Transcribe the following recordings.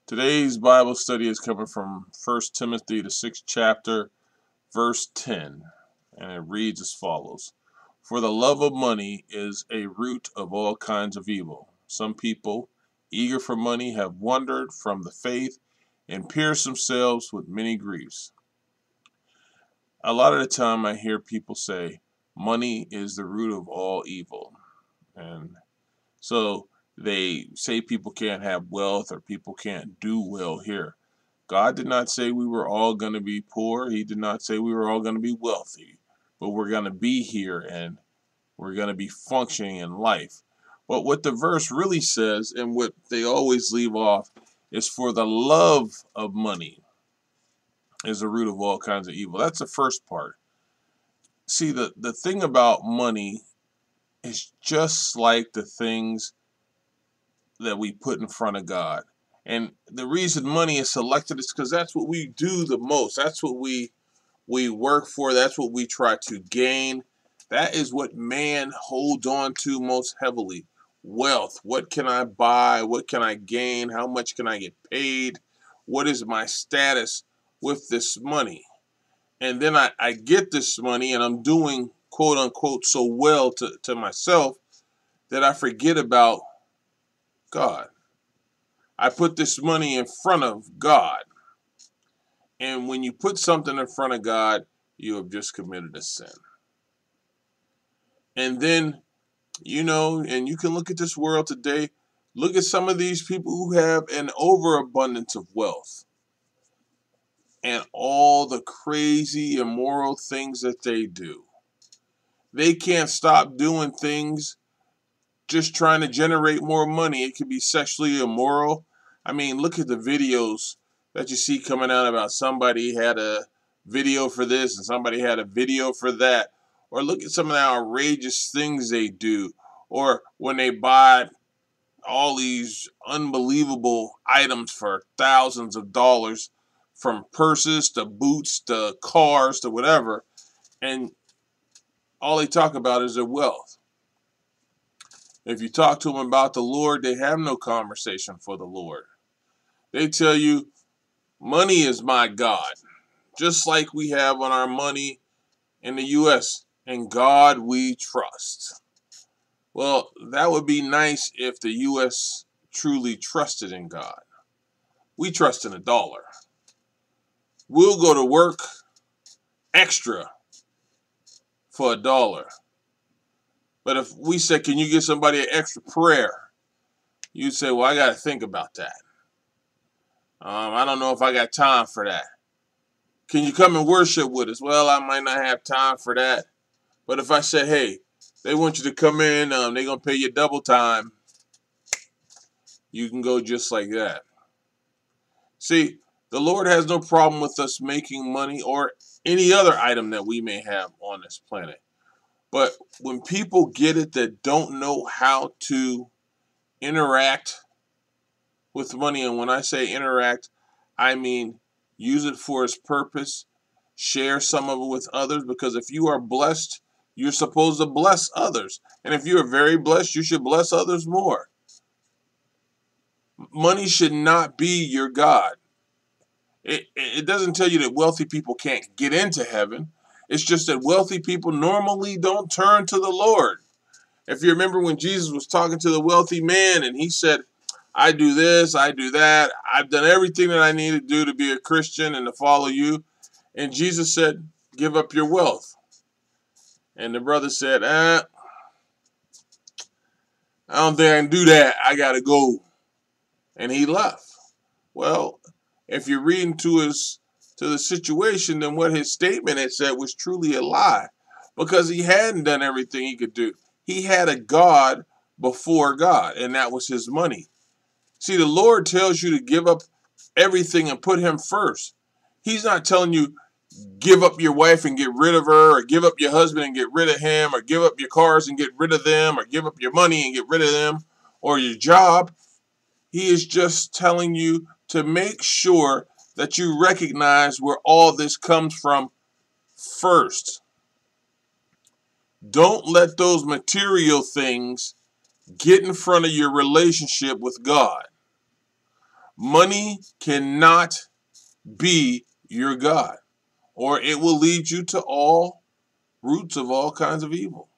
Today's Bible study is coming from 1 Timothy, the 6th chapter, verse 10, and it reads as follows. For the love of money is a root of all kinds of evil. Some people, eager for money, have wandered from the faith and pierced themselves with many griefs. A lot of the time I hear people say, money is the root of all evil. And so they say people can't have wealth or people can't do well here. God did not say we were all going to be poor. He did not say we were all going to be wealthy. But we're going to be here and we're going to be functioning in life. But what the verse really says, and what they always leave off, is for the love of money is the root of all kinds of evil. That's the first part. See, the thing about money is just like the things that we put in front of God. And the reason money is selected is because that's what we do the most. That's what we work for. That's what we try to gain. That is what man holds on to most heavily. Wealth. What can I buy? What can I gain? How much can I get paid? What is my status with this money? And then I get this money and I'm doing, quote unquote, so well to myself that I forget about God. I put this money in front of God. And when you put something in front of God, you have just committed a sin. And then, and you can look at this world today, look at some of these people who have an overabundance of wealth and all the crazy, immoral things that they do. They can't stop doing things just trying to generate more money. It could be sexually immoral. I mean, look at the videos that you see coming out about somebody had a video for this and somebody had a video for that. Or look at some of the outrageous things they do. Or when they buy all these unbelievable items for thousands of dollars, from purses to boots to cars to whatever. And all they talk about is their wealth. If you talk to them about the Lord, they have no conversation for the Lord. They tell you, money is my God. Just like we have on our money in the U.S. In God we trust. Well, that would be nice if the U.S. truly trusted in God. We trust in a dollar. We'll go to work extra for $1. But if we said, can you give somebody an extra prayer? You'd say, well, I got to think about that. I don't know if I got time for that. Can you come and worship with us? Well, I might not have time for that. But if I said, hey, they want you to come in, they're going to pay you double time, you can go just like that. See, the Lord has no problem with us making money or any other item that we may have on this planet. But when people get it that don't know how to interact with money, and when I say interact, I mean use it for its purpose, share some of it with others, because if you are blessed, you're supposed to bless others. And if you are very blessed, you should bless others more. Money should not be your God. It doesn't tell you that wealthy people can't get into heaven. It's just that wealthy people normally don't turn to the Lord. If you remember when Jesus was talking to the wealthy man and he said, I do this, I do that. I've done everything that I need to do to be a Christian and to follow you. And Jesus said, give up your wealth. And the brother said, I don't think I can do that. I got to go. And he left. Well, if you're reading to the situation, then what his statement had said was truly a lie, because he hadn't done everything he could do. He had a God before God, and that was his money. See, the Lord tells you to give up everything and put him first. He's not telling you give up your wife and get rid of her, or give up your husband and get rid of him, or give up your cars and get rid of them, or give up your money and get rid of them, or your job. He is just telling you to make sure that you recognize where all this comes from first. Don't let those material things get in front of your relationship with God. Money cannot be your God, or it will lead you to all roots of all kinds of evil.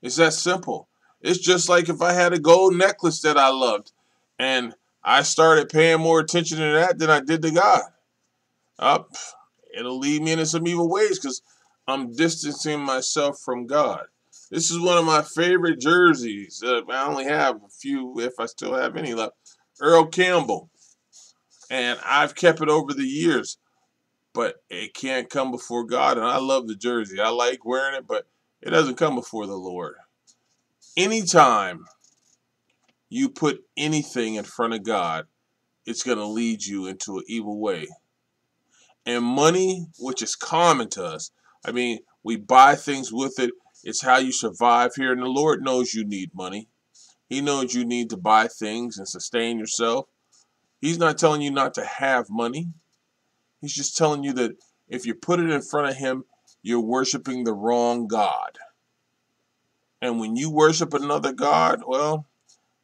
It's that simple. It's just like if I had a gold necklace that I loved and I started paying more attention to that than I did to God. Up, it'll lead me into some evil ways because I'm distancing myself from God. This is one of my favorite jerseys. I only have a few, if I still have any left. Earl Campbell. And I've kept it over the years, but it can't come before God. And I love the jersey. I like wearing it, but it doesn't come before the Lord. Anytime you put anything in front of God, it's going to lead you into an evil way. And money, which is common to us, I mean, we buy things with it. It's how you survive here. And the Lord knows you need money. He knows you need to buy things and sustain yourself. He's not telling you not to have money. He's just telling you that if you put it in front of him, you're worshiping the wrong God. And when you worship another God, well,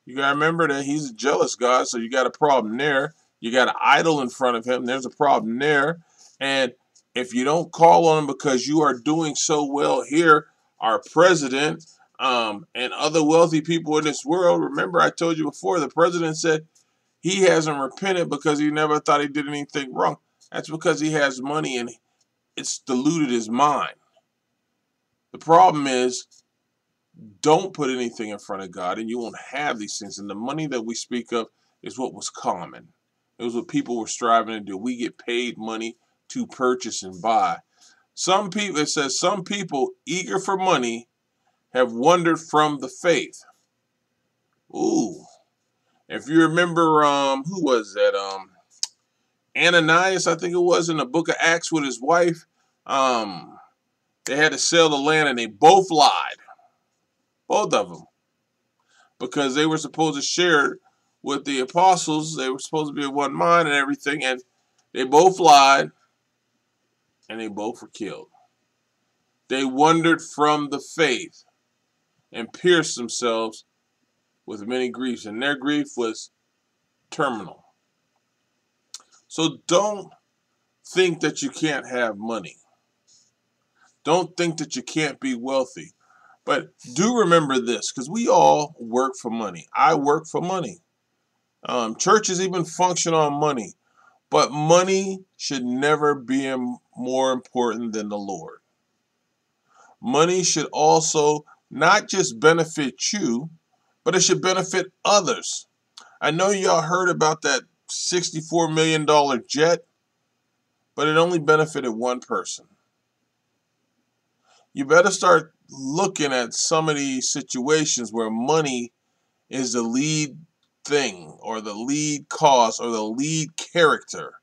you got to remember that he's a jealous God, so you got a problem there. You got an idol in front of him. There's a problem there. And if you don't call on him because you are doing so well here, our president and other wealthy people in this world, remember I told you before, the president said he hasn't repented because he never thought he did anything wrong. That's because he has money and it's diluted his mind. The problem is, don't put anything in front of God and you won't have these things. And the money that we speak of is what was common. It was what people were striving to do. We get paid money to purchase and buy. Some people, it says, some people eager for money have wandered from the faith. Ooh. If you remember, who was that? Ananias, I think it was, in the book of Acts with his wife. They had to sell the land and they both lied. Both of them. Because they were supposed to share with the apostles. They were supposed to be of one mind and everything. And they both lied. And they both were killed. They wandered from the faith and pierced themselves with many griefs. And their grief was terminal. So don't think that you can't have money. Don't think that you can't be wealthy. But do remember this, because we all work for money. I work for money. Churches even function on money. But money should never be more important than the Lord. Money should also not just benefit you, but it should benefit others. I know y'all heard about that $64 million jet, but it only benefited one person. You better start looking at some of these situations where money is the lead thing or the lead cause or the lead character,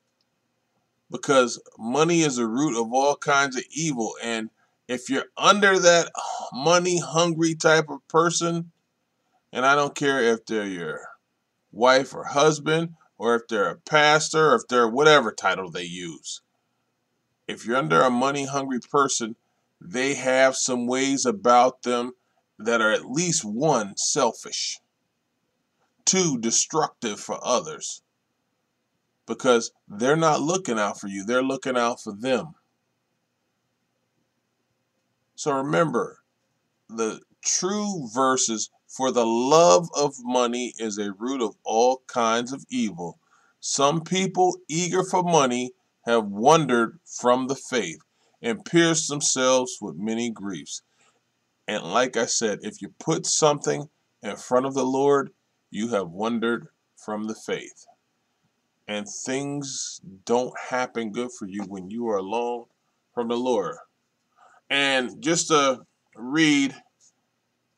because money is the root of all kinds of evil. And if you're under that money hungry type of person, and I don't care if they're your wife or husband or if they're a pastor or if they're whatever title they use, if you're under a money hungry person, they have some ways about them that are at least, one, selfish, two, destructive for others, because they're not looking out for you. They're looking out for them. So remember, the true verses, for the love of money is a root of all kinds of evil. Some people eager for money have wandered from the faith and pierced themselves with many griefs. And like I said, if you put something in front of the Lord, you have wandered from the faith. And things don't happen good for you when you are alone from the Lord. And just to read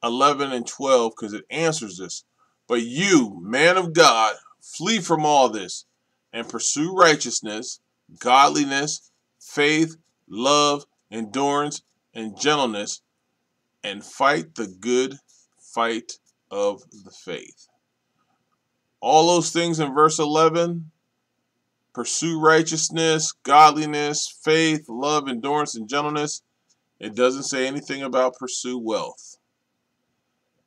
11 and 12, because it answers this. But you, man of God, flee from all this and pursue righteousness, godliness, faith, love, endurance, and gentleness, and fight the good fight of the faith. All those things in verse 11, pursue righteousness, godliness, faith, love, endurance, and gentleness. It doesn't say anything about pursue wealth.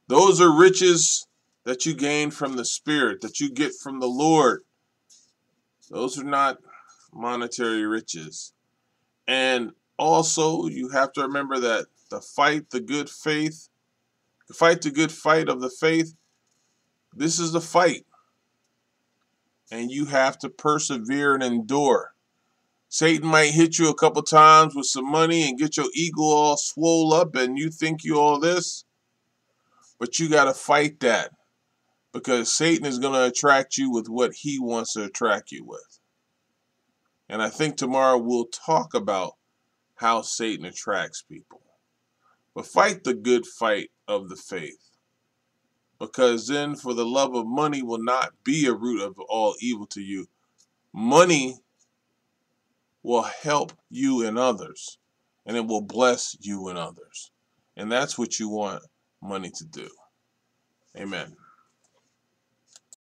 Those are riches that you gain from the Spirit, that you get from the Lord. Those are not monetary riches. And also, you have to remember that fight the good fight of the faith, this is the fight. And you have to persevere and endure. Satan might hit you a couple times with some money and get your ego all swole up and you think you all this, but you got to fight that because Satan is going to attract you with what he wants to attract you with. And I think tomorrow we'll talk about how Satan attracts people. But fight the good fight of the faith, because then for the love of money will not be a root of all evil to you. Money will help you and others, and it will bless you and others. And that's what you want money to do. Amen.